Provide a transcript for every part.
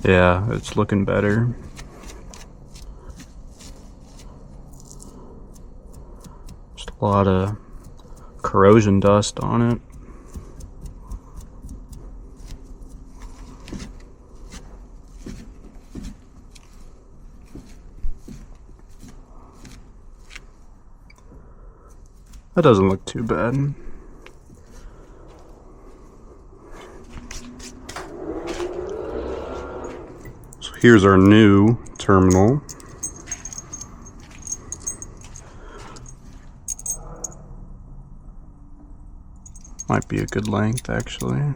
Yeah, it's looking better. Just a lot of corrosion dust on it. That doesn't look too bad. So here's our new terminal. Might be a good length, actually.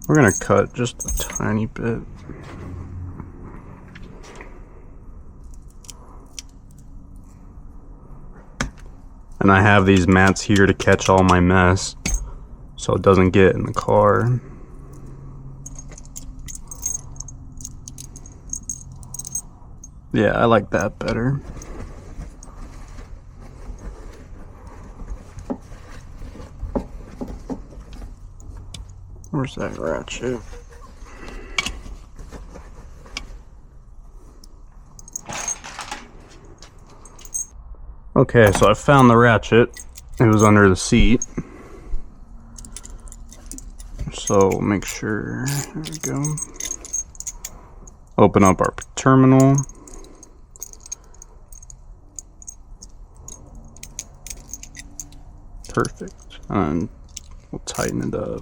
We're gonna cut just a tiny bit. And I have these mats here to catch all my mess so it doesn't get in the car. Yeah, I like that better. Where's that ratchet? Okay, so I found the ratchet. It was under the seat. So make sure, there we go. Open up our terminal. Perfect. And we'll tighten it up.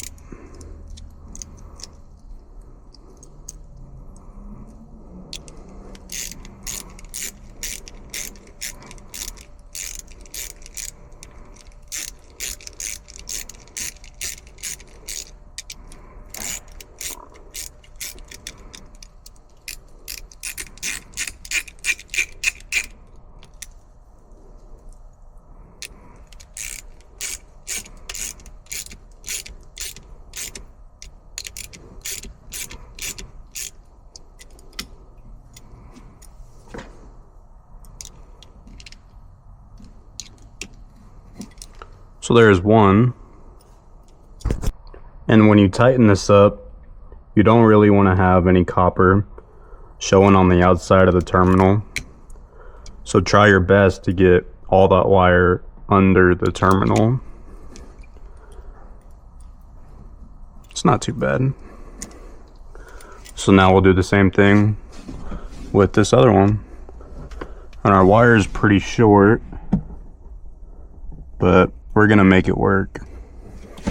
So there's one. And when you tighten this up, you don't really want to have any copper showing on the outside of the terminal. So try your best to get all that wire under the terminal. It's not too bad. So now we'll do the same thing with this other one. And our wire is pretty short, but we're gonna make it work.